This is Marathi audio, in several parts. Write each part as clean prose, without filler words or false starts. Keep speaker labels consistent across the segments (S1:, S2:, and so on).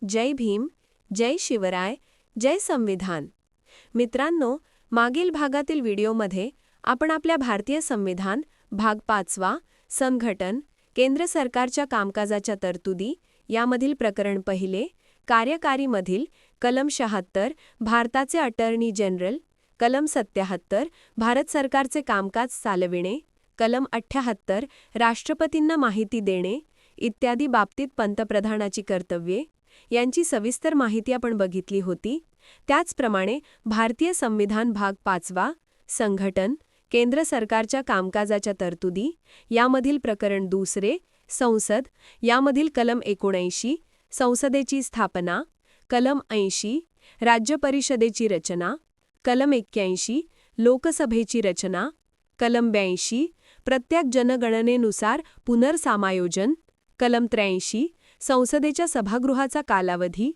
S1: जय भीम, जय शिवराय, जय संविधान. मित्रांनो, मागील भागातील व्हिडिओमध्ये आपण आपल्या भारतीय संविधान भाग 5 संघटन, केंद्र सरकारच्या कामकाजाच्या तरतुदी यामधील प्रकरण पहिले, कार्यकारीमधील कलम 76 भारताचे अटर्नी जनरल, कलम 77 भारत सरकारचे कामकाज चालविणे, कलम 78 राष्ट्रपतींना माहिती देणे इत्यादी बाबतीत पंतप्रधानाची कर्तव्ये यांची सविस्तर माहिती आपण बघितली होती. त्याचप्रमाणे भारतीय संविधान भाग 5 संघटन, केंद्र सरकारच्या कामकाजाच्या तरतुदी यामधील प्रकरण दुसरे, संसद यामधील कलम 79 संसदेची स्थापना, कलम 80 राज्य परिषदेची रचना, कलम 81 लोकसभेची रचना, कलम 82 प्रत्येक जनगणनेनुसार पुनर्समायोजन, कलम 83 संसदेच्या सभागृहाचा कालावधी,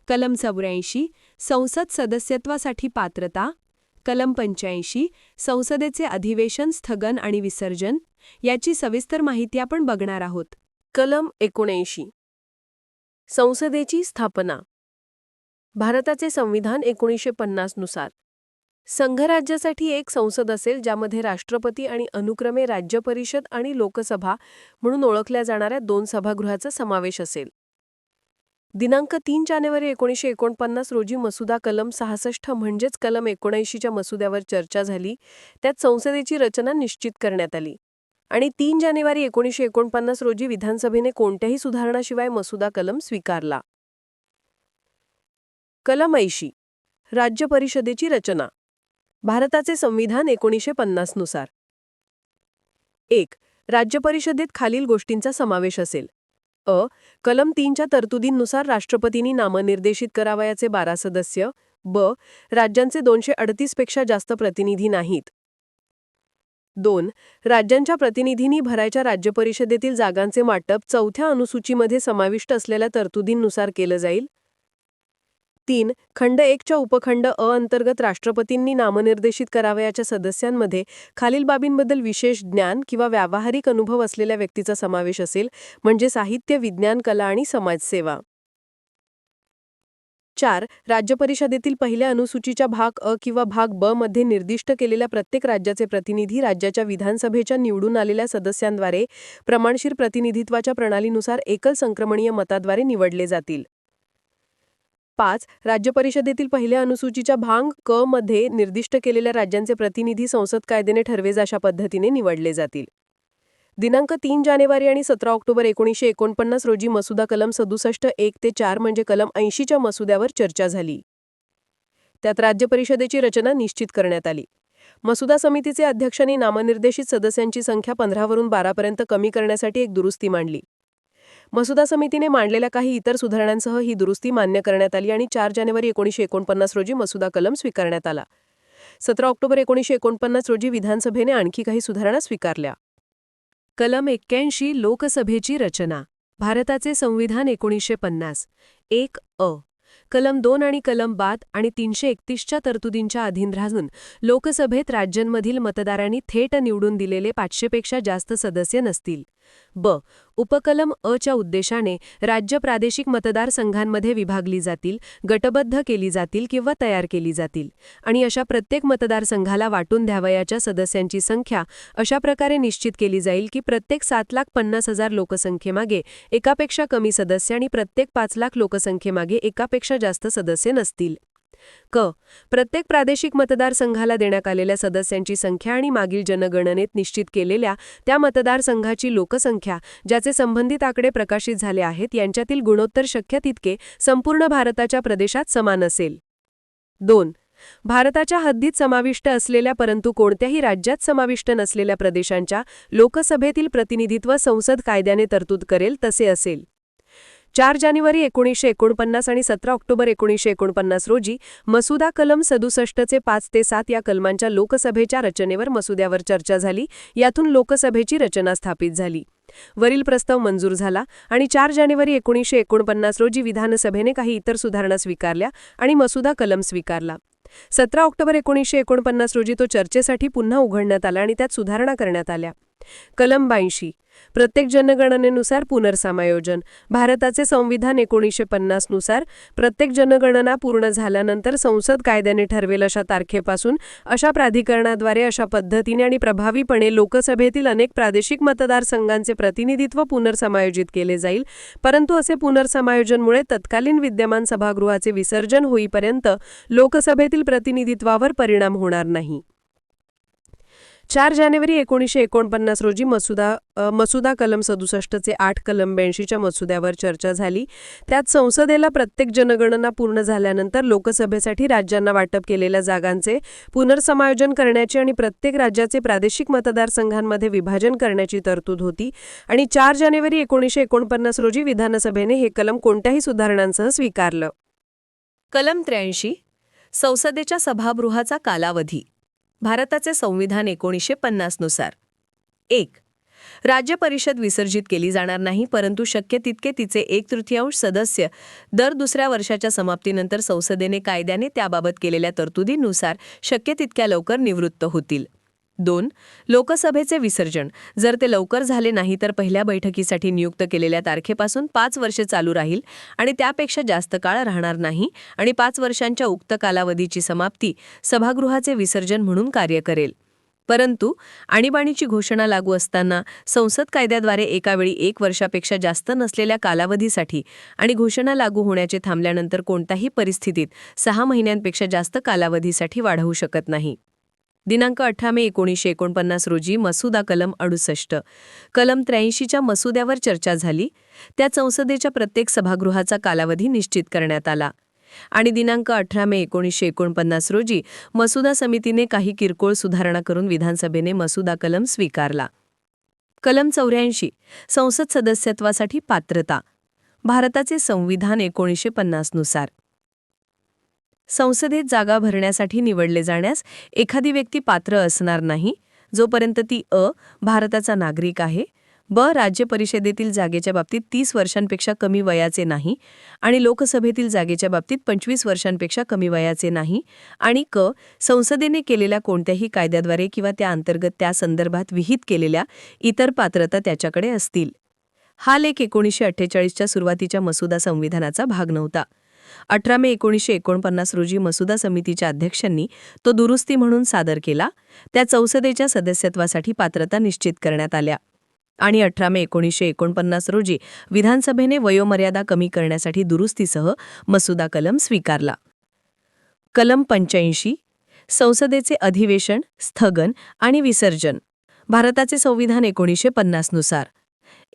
S1: कलम 84 संसद सदस्यत्वासाठी पात्रता, कलम 85 संसदेचे अधिवेशन स्थगन आणि विसर्जन याची सविस्तर माहिती आपण बघणार आहोत. कलम 79 संसदेची स्थापना. भारताचे संविधान 1950 नुसार संघराज्यासाठी एक संसद असेल ज्यामध्ये राष्ट्रपती आणि अनुक्रमे राज्य परिषद आणि लोकसभा म्हणून ओळखल्या जाणाऱ्या दोन सभागृहाचा समावेश असेल. दिनांक 3 जानेवारी 1949 रोजी मसुदा कलम 66 म्हणजेच कलम 79च्या मसुद्यावर चर्चा झाली. त्यात संसदेची रचना निश्चित करण्यात आली आणि 3 जानेवारी 1949 रोजी विधानसभेने कोणत्याही सुधारणाशिवाय मसुदा कलम स्वीकारला. कलम 80 राज्य परिषदेची रचना. भारताचे संविधान 1950 नुसार 1. राज्य परिषदेत खालील गोष्टींचा समावेश असेल. अ. कलम 3च्या तरतुदींनुसार राष्ट्रपतींनी नामनिर्देशित करावयाचे 12 सदस्य. ब. राज्यांचे 238 पेक्षा जास्त प्रतिनिधी नाहीत. 2. राज्यांच्या प्रतिनिधींनी भरायच्या राज्य परिषदेतील जागांचे वाटप 4थ्या अनुसूचीमध्ये समाविष्ट असलेल्या तरतुदींनुसार केलं जाईल. 3. खंड 1च्या उपखंड अ अंतर्गत राष्ट्रपतींनी नामनिर्देशित करावयाच्या सदस्यांमध्ये खालील बाबींबद्दल विशेष ज्ञान किंवा व्यावहारिक अनुभव असलेल्या व्यक्तीचा समावेश असेल, म्हणजे साहित्य, विज्ञान, कला आणि समाजसेवा. 4. राज्य परिषदेतील पहिल्या अनुसूचीच्या भाग अ किंवा भाग ब मध्ये निर्दिष्ट केलेल्या प्रत्येक राज्याचे प्रतिनिधी राज्याच्या विधानसभेच्या निवडून आलेल्या सदस्यांद्वारे प्रमाणशीर प्रतिनिधित्वाच्या प्रणालीनुसार एकल संक्रमणीय मताद्वारे निवडले जातील. 5. राज्य परिषदेतील पहिल्या अनुसूचीच्या भाग क मध्ये निर्दिष्ट केलेल्या राज्यांचे प्रतिनिधी संसद कायद्याने ठरवेल अशा पद्धतीने निवडले जातील. दिनांक 3 जानेवारी आणि 17 ऑक्टोबर 1949 रोजी मसुदा कलम 67 1-4 म्हणजे कलम 80च्या मसुद्यावर चर्चा झाली. त्यात राज्य परिषदेची रचना निश्चित करण्यात आली. मसुदा समितीचे अध्यक्षांनी नामनिर्देशित सदस्यांची संख्या 15 वरून 12 पर्यंत कमी करण्यासाठी एक दुरुस्ती मांडली. मसुदा समितीने मांडलेल्या काही इतर सुधारणांसह ही दुरुस्ती मान्य करण्यात आली आणि 4 जानेवारी 1949 रोजी मसुदा कलम स्वीकारण्यात आला. 17 ऑक्टोबर 1949 रोजी विधानसभेने आणखी काही सुधारणा स्वीकारल्या. कलम 81 लोकसभेची रचना. भारताचे संविधान 1950 1. अ. कलम 2 आणि कलम 12 आणि 331च्या तरतुदींच्या अधीन राहून लोकसभेत राज्यांमधील मतदारांनी थेट निवडून दिलेले 500 पेक्षा जास्त सदस्य नसतील. ब. उपकलम अ च्या उद्देशाने राज्य प्रादेशिक मतदारसंघांमध्ये विभागली जातील, गटबद्ध केली जातील किंवा तयार केली जातील आणि अशा प्रत्येक मतदारसंघाला वाटून द्यावयाच्या सदस्यांची संख्या अशा प्रकारे निश्चित केली जाईल की प्रत्येक 7,50,000 लोकसंख्येमागे एकापेक्षा कमी सदस्य आणि प्रत्येक 5,00,000 लोकसंख्येमागे एकापेक्षा जास्त सदस्य नसतील. क. प्रत्येक प्रादेशिक मतदारसंघाला देण्यात आलेल्या सदस्यांची संख्या आणि मागील जनगणनेत निश्चित केलेल्या त्या मतदारसंघाची लोकसंख्या ज्याचे संबंधित आकडे प्रकाशित झाले आहेत यांच्यातील गुणोत्तर शक्य तितके संपूर्ण भारताच्या प्रदेशात समान असेल. 2. भारताच्या हद्दीत समाविष्ट असलेल्या परंतु कोणत्याही राज्यात समाविष्ट नसलेल्या प्रदेशांच्या लोकसभेतील प्रतिनिधित्व संसद कायद्याने तरतूद करेल तसे असेल. 4 जानेवारी 1949 आणि 17 ऑक्टोबर 1949 रोजी मसुदा कलम 67चे 5 ते 7 या कलमांच्या लोकसभेच्या रचनेवर मसुद्यावर चर्चा झाली. यातून लोकसभेची रचना स्थापित झाली. वरील प्रस्ताव मंजूर झाला आणि 4 जानेवारी 1949 रोजी विधानसभेने काही इतर सुधारणा स्वीकारल्या आणि मसुदा कलम स्वीकारला. 17 ऑक्टोबर 1949 रोजी तो चर्चेसाठी पुन्हा उघडण्यात आला आणि त्यात सुधारणा करण्यात आल्या. कलम 82 प्रत्येक जनगणनेनुसार पुनर्समायोजन. भारताचे संविधान 1950 नुसार प्रत्येक जनगणना पूर्ण झाल्यानंतर संसद कायद्याने ठरवेल अशा तारखेपासून अशा प्राधिकरणाद्वारे अशा पद्धतीने आणि प्रभावीपणे लोकसभेतील अनेक प्रादेशिक मतदारसंघांचे प्रतिनिधित्व पुनर्समायोजित केले जाईल. परंतु असे पुनर्समायोजनमुळे तत्कालीन विद्यमान सभागृहाचे विसर्जन होईपर्यंत लोकसभेतील प्रतिनिधित्वावर परिणाम होणार नाही. 4 जानेवारी 1949 रोजी मसुदा कलम 67 चे 8 कलम 82च्या मसुद्यावर चर्चा झाली. त्यात संसदेला प्रत्येक जनगणना पूर्ण झाल्यानंतर लोकसभेसाठी राज्यांना वाटप केलेल्या जागांचे पुनर्समायोजन करण्याची आणि प्रत्येक राज्याचे प्रादेशिक मतदारसंघांमध्ये विभाजन करण्याची तरतूद होती. आणि 4 जानेवारी 1949 रोजी विधानसभेने हे कलम कोणत्याही सुधारणांसह स्वीकारलं.
S2: कलम 83 संसदेच्या सभागृहाचा कालावधी. भारताचे संविधान 1950 नुसार 1. राज्य परिषद विसर्जित केली जाणार नाही, परंतु शक्य तितके तिचे 1/3 सदस्य दर दुसऱ्या वर्षाच्या समाप्तीनंतर संसदेने कायद्याने त्याबाबत केलेल्या तरतुदीनुसार शक्य तितक्या लवकर निवृत्त होतील. 2. लोकसभेचे विसर्जन जर ते लवकर झाले नाही तर पहिल्या बैठकीसाठी नियुक्त केलेल्या तारखेपासून 5 वर्षे चालू राहील आणि त्यापेक्षा जास्त काळ राहणार नाही आणि 5 वर्षांच्या उक्त कालावधीची समाप्ती सभागृहाचे विसर्जन म्हणून कार्य करेल. परंतु आणीबाणीची घोषणा लागू असताना संसद कायद्याद्वारे एकावेळी 1 वर्षापेक्षा जास्त नसलेल्या कालावधीसाठी आणि घोषणा लागू होण्याचे थांबल्यानंतर कोणत्याही परिस्थितीत 6 महिन्यांपेक्षा जास्त कालावधीसाठी वाढवू शकत नाही. दिनांक 18 मे 1949 रोजी मसुदा कलम 68 कलम 83च्या मसुद्यावर चर्चा झाली. त्यात संसदेच्या प्रत्येक सभागृहाचा कालावधी निश्चित करण्यात आला. आणि दिनांक 18 मे 1949 रोजी मसुदा समितीने काही किरकोळ सुधारणा करून विधानसभेने मसुदा कलम स्वीकारला. कलम 84 संसद सदस्यत्वासाठी पात्रता. भारताचे संविधान 1950 नुसार संसदेत जागा भरण्यासाठी निवडले जाण्यास एखादी व्यक्ती पात्र असणार नाही जोपर्यंत ती भारताचा नागरिक आहे, राज्य परिषदेतील जागेच्या बाबतीत 30 वर्षांपेक्षा कमी वयाचे नाही आणि लोकसभेतील जागेच्या बाबतीत 25 वर्षांपेक्षा कमी वयाचे नाही आणि संसदेने केलेल्या कोणत्याही कायद्याद्वारे किंवा त्या अंतर्गत त्या संदर्भात विहित केलेल्या इतर पात्रता त्याच्याकडे असतील. हा लेख 1948च्या सुरुवातीच्या मसुदा संविधानाचा भाग नव्हता. 18 मे 1949 रोजी मसुदा समितीच्या अध्यक्षांनी तो दुरुस्ती म्हणून सादर केला. त्या संसदेच्या सदस्यत्वासाठी पात्रता निश्चित करण्यात आल्या आणि 18 मे 1949 रोजी विधानसभेने वयोमर्यादा कमी करण्यासाठी दुरुस्तीसह मसुदा कलम स्वीकारला. कलम 85 संसदेचे अधिवेशन, स्थगन आणि विसर्जन. भारताचे संविधान 1950 नुसार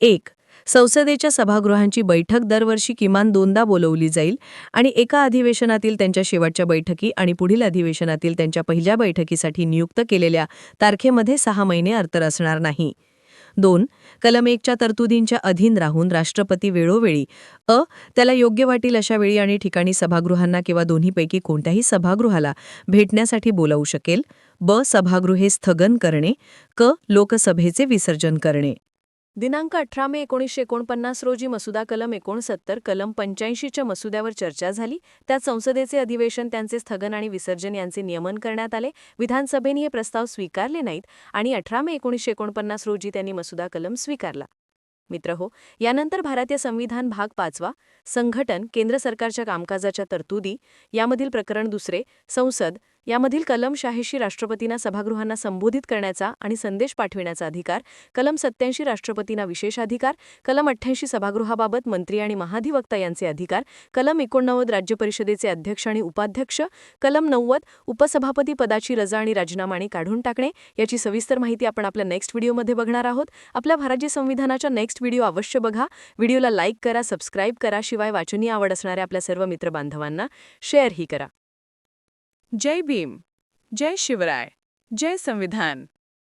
S2: 1. संसदेच्या सभागृहांची बैठक दरवर्षी किमान 2दा बोलवली जाईल आणि एका अधिवेशनातील त्यांच्या शेवटच्या बैठकी आणि पुढील अधिवेशनातील त्यांच्या पहिल्या बैठकीसाठी नियुक्त केलेल्या तारखेमध्ये 6 महिने अंतर असणार नाही. 2. कलम 1च्या तरतुदींच्या अधीन राहून राष्ट्रपती वेळोवेळी त्याला योग्य वाटेल अशा वेळी आणि ठिकाणी सभागृहांना किंवा दोन्हीपैकी कोणत्याही सभागृहाला भेटण्यासाठी बोलावू शकेल. सभागृहे स्थगन करणे. लोकसभेचे विसर्जन करणे. दिनांक 18 मे 1949 रोजी मसुदा कलम 69 कलम 85च्या मसुद्यावर चर्चा झाली. त्यात संसदेचे अधिवेशन, त्यांचे स्थगन आणि विसर्जन यांचे नियमन करण्यात आले. विधानसभेने हे प्रस्ताव स्वीकारले नाहीत आणि 18 मे 1949 रोजी त्यांनी मसुदा कलम स्वीकारला. मित्रहो, यानंतर भारतीय संविधान भाग 5 संघटन, केंद्र सरकारच्या कामकाजाच्या तरतुदी यामधील प्रकरण 2 संसद यामधील कलम 86 राष्ट्रपतींना सभागृहांना संबोधित करण्याचा आणि संदेश पाठविण्याचा अधिकार, कलम 87 राष्ट्रपतींना विशेष अधिकार, कलम 88 सभागृहाबाबत मंत्री आणि महाधिवक्ता यांचे अधिकार, कलम 89 राज्य परिषदेचे अध्यक्ष आणि उपाध्यक्ष, कलम 90 उपसभापती पदाची रजा आणि राजीनामाने काढून टाकणे याची सविस्तर माहिती आपण आपल्या नेक्स्ट व्हिडिओमध्ये बघणार आहोत. आपल्या भारतीय संविधानाच्या नेक्स्ट व्हिडिओ अवश्य बघा. व्हिडिओला लाईक करा, सबस्क्राईब करा. शिवाय वाचनीय आवड असणाऱ्या आपल्या सर्व मित्रबांधवांना शेअरही करा.
S3: जय भीम, जय शिवराय, जय संविधान.